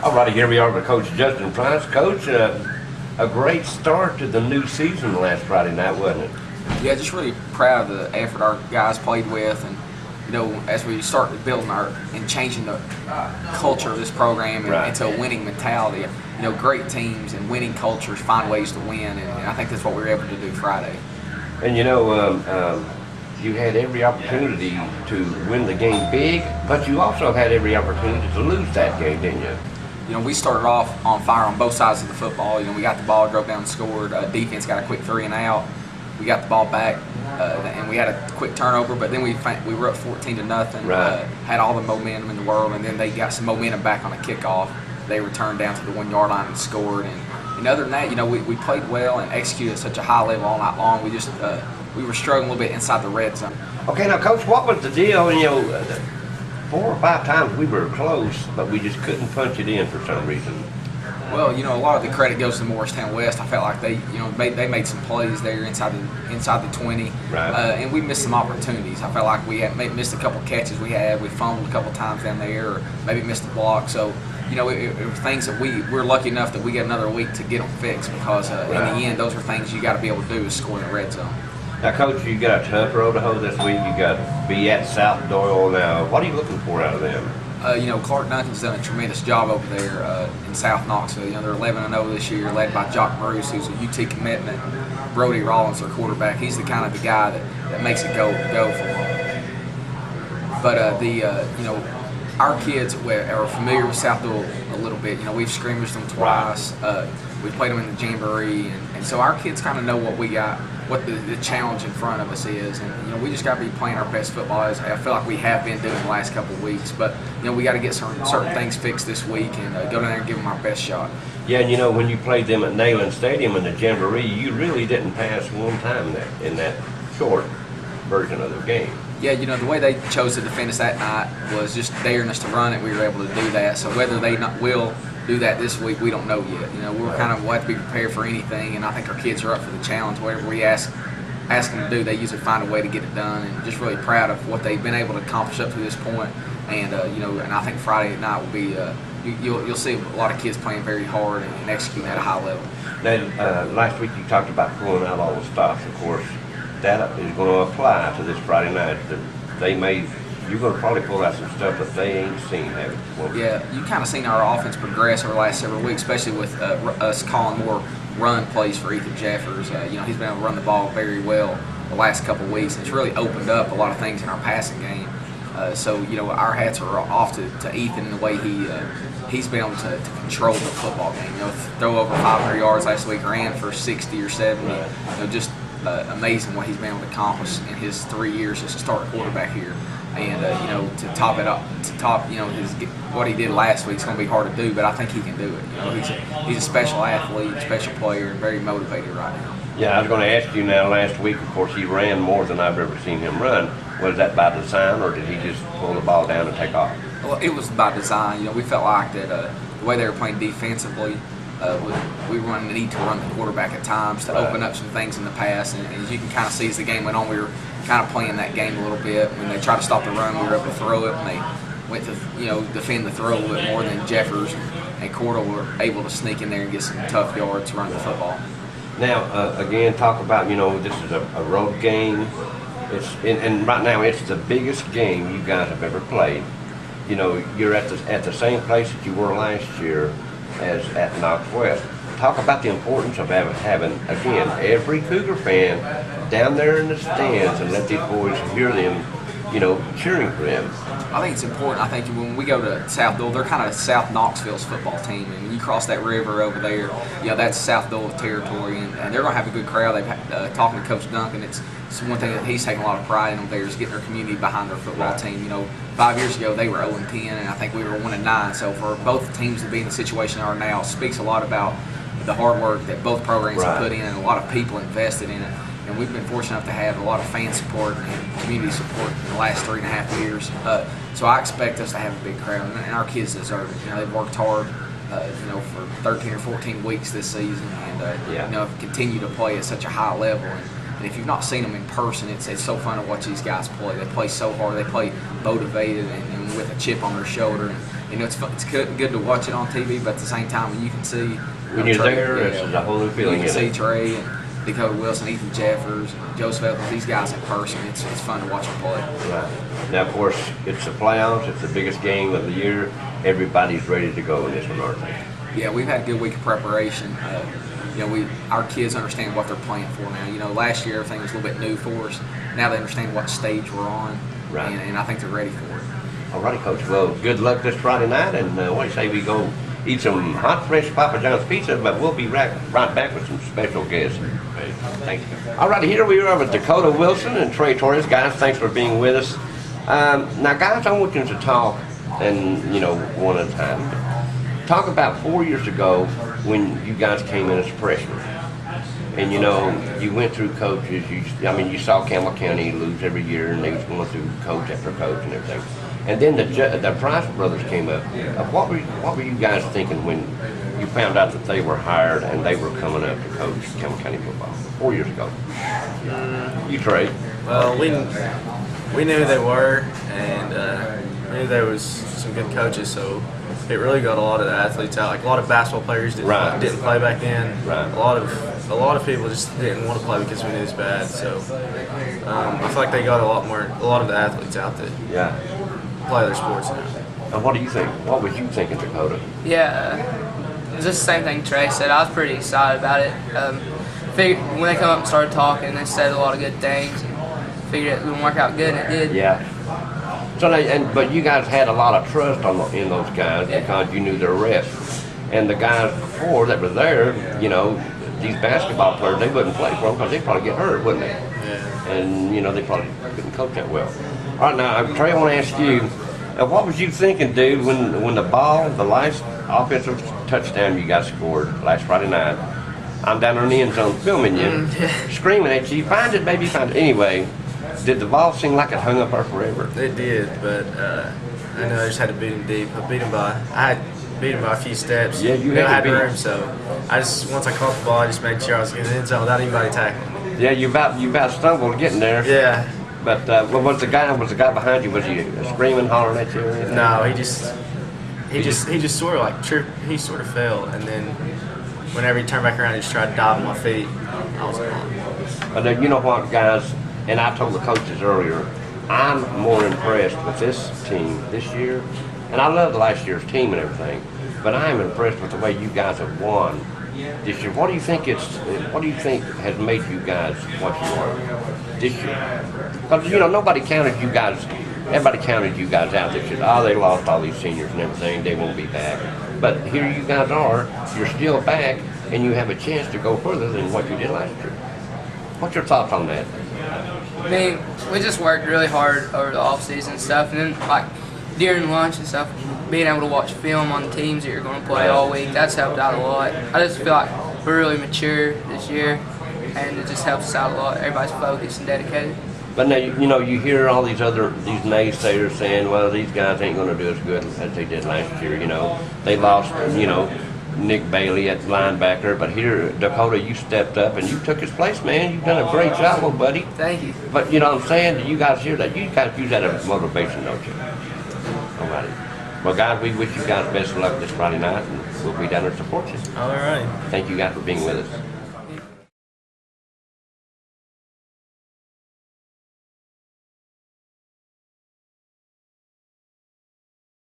All righty, here we are with Coach Justin Price. Coach, a great start to the new season last Friday night, wasn't it? Yeah, just really proud of the effort our guys played with, and as we start building and changing the culture of this program into a winning mentality. Great teams and winning cultures find ways to win, and I think that's what we were able to do Friday. And you had every opportunity to win the game big, but you also had every opportunity to lose that game, didn't you? We started off on fire on both sides of the football. We got the ball, drove down and scored. Defense got a quick 3 and out. We got the ball back, and we had a quick turnover, but then we were up 14-0. Had all the momentum in the world, and then they got some momentum back on a kickoff. They returned down to the 1 yard line and scored. And other than that, we played well and executed at such a high level all night long. We just we were struggling a little bit inside the red zone. Okay, now Coach, what was the deal? 4 or 5 times we were close, but we just couldn't punch it in for some reason. Well, a lot of the credit goes to Morristown West. I felt like they made some plays there inside the 20, and we missed some opportunities. I felt like we had missed a couple catches we had. We fumbled a couple times down there, or maybe missed a block. So, it were things that we're lucky enough that we get another week to get them fixed, because in the end, those are things you got to be able to do, is score in the red zone. Now, Coach, you got a tough road to hoe this week. You got to be at South Doyle now. What are you looking for out of them? Clark Duncan's done a tremendous job over there in South Knoxville. They're 11-0 this year, led by Jock Bruce, who's a UT commitment. Brody Rollins, their quarterback. He's the kind of the guy that makes it go for them. But our kids are familiar with South Doyle a little bit. We've scrimmaged them twice. We played them in the Jamboree, and so our kids kind of know what we got, what the challenge in front of us is, and we just got to be playing our best football, as I feel like we have been doing the last couple of weeks. But we got to get certain things fixed this week and go down there and give them our best shot. Yeah, and when you played them at Neyland Stadium in the Jamboree, you really didn't pass one time in that short version of the game. Yeah, the way they chose to defend us that night was just daring us to run it. We were able to do that. So whether they will do that this week, we don't know yet. We'll have to be prepared for anything, and I think our kids are up for the challenge. Whatever we ask them to do, they usually find a way to get it done, and just really proud of what they've been able to accomplish up to this point. And and I think Friday night will be you'll see a lot of kids playing very hard and executing at a high level. Now, last week you talked about pulling out all the stops. Of course, that is going to apply to this Friday night. You're going to probably pull out some stuff that they ain't seen, have you? Yeah, you kind of seen our offense progress over the last several weeks, especially with us calling more run plays for Ethan Jeffers. He's been able to run the ball very well the last couple of weeks. It's really opened up a lot of things in our passing game. So our hats are off to Ethan in the way he's been able to control the football game. Throw over 500 yards last week, ran for 60 or 70. Just amazing what he's been able to accomplish in his 3 years as a starting quarterback here. And to top it up, what he did last week is going to be hard to do, but I think he can do it. He's a special athlete, special player, and very motivated right now. Yeah, I was going to ask you now. Last week, of course, he ran more than I've ever seen him run. Was that by design, or did he just pull the ball down and take off? Well, it was by design. We felt like that the way they were playing defensively, we were going to need to run the quarterback at times to open up some things in the pass. And as you can kind of see as the game went on, we were kind of playing that game a little bit. When they tried to stop the run, we were able to throw it. When they went to defend the throw a little bit more, than Jeffers and Cordell were able to sneak in there and get some tough yards running the football. Now, again, talk about, this is a road game. And right now it's the biggest game you guys have ever played. You're at the same place that you were last year as at Knox West. Talk about the importance of having again, every Cougar fan down there in the stands, and let these boys hear them, cheering for them. I think it's important. I think when we go to South Doyle, they're kind of South Knoxville's football team. And when you cross that river over there, that's South Doyle territory, and they're going to have a good crowd. They've talking to Coach Duncan. It's one thing that he's taking a lot of pride in over there, is getting their community behind their football team. 5 years ago they were 0-10, and I think we were 1-9. So for both teams to be in the situation they are now speaks a lot about the hard work that both programs have put in, and a lot of people invested in it. And we've been fortunate enough to have a lot of fan support and community support in the last 3.5 years. So I expect us to have a big crowd, and our kids deserve it. They've worked hard, for 13 or 14 weeks this season, and continue to play at such a high level. And if you've not seen them in person, it's so fun to watch these guys play. They play so hard. They play motivated and with a chip on their shoulder. It's fun, it's good to watch it on TV, but at the same time, when you can see When you're Trey, there, it's a whole new feeling. You can isn't see it? Trey and Dakota Wilson, Ethan Jeffers, Joseph Evans, these guys in person. It's fun to watch them play. Right. Now, of course, it's the playoffs. It's the biggest game of the year. Everybody's ready to go in this one, aren't they? Yeah, we've had a good week of preparation. Our kids understand what they're playing for now. Last year everything was a little bit new for us. Now they understand what stage we're on, Right. and I think they're ready for it. All righty, Coach. Well, good luck this Friday night, and what do you say we go eat some hot, fresh Papa John's pizza, but we'll be right back with some special guests. Thank you. All right, here we are with Dakota Wilson and Trey Torres. Guys, thanks for being with us. Now, guys, I want you to talk, and, one at a time. Talk about 4 years ago when you guys came in as freshmen. And, you went through coaches. You saw Campbell County lose every year, and they was going through coach after coach and everything. And then the Price brothers came up. What were you guys thinking when you found out that they were hired and they were coming up to coach Campbell County football 4 years ago? You, Trey? Well, we knew who they were, and we knew there was some good coaches, so it really got a lot of the athletes out. Like a lot of basketball players didn't play back then. Right. A lot of people just didn't want to play because we knew it was bad. So I feel like they got a lot of the athletes out that play their sports now. And what do you think? What was you thinking, Dakota? Yeah, it was just the same thing Trey said. I was pretty excited about it. When they come up and started talking, they said a lot of good things. And figured it would work out good, and it did. Yeah. So, but you guys had a lot of trust in those guys because you knew their reps. And the guys before that were there, these basketball players, they wouldn't play for them because they'd probably get hurt, wouldn't they? Yeah. And, they probably couldn't coach that well. All right, now, Trey, I want to ask you, what was you thinking, dude, when the last offensive touchdown you guys scored last Friday night, I'm down in the end zone filming you, screaming at you, find it, baby, find it. Anyway, did the ball seem like it hung up there forever? It did, but I know I just had to beat him deep. I had beat him by a few steps. Yeah, you had had to beat room, so once I caught the ball, I just made sure I was getting in the end zone without anybody tackling me. Yeah, you about stumbled getting there. Yeah. But was the guy behind you? Was he screaming, hollering at you? Or anything? No, he just sort of like tripped. He sort of fell, and then whenever he turned back around, he just tried to dive on my feet. I was gone. But then, you know what, guys? And I told the coaches earlier, I'm more impressed with this team this year, and I love last year's team and everything. But I am impressed with the way you guys have won this year. What do you think has made you guys what you are this year? Because nobody counted you guys. Everybody counted you guys out this year. Oh, they lost all these seniors and everything. They won't be back. But here you guys are. You're still back, and you have a chance to go further than what you did last year. What's your thoughts on that? I mean, we just worked really hard over the off season and stuff, and then during lunch and stuff, being able to watch film on the teams that you're going to play all week, that's helped out a lot. I just feel like we're really mature this year, and it just helps us out a lot. Everybody's focused and dedicated. But now, you hear all these naysayers saying, well, these guys ain't going to do as good as they did last year. They lost, Nick Bailey at linebacker. But here, Dakota, you stepped up and you took his place, man. You've done a great job, little buddy. Thank you. But you know what I'm saying? You guys hear that? You guys use that as motivation, don't you? All righty. Well, guys, we wish you guys best of luck this Friday night, and we'll be down there to support you. All right. Thank you guys for being with us.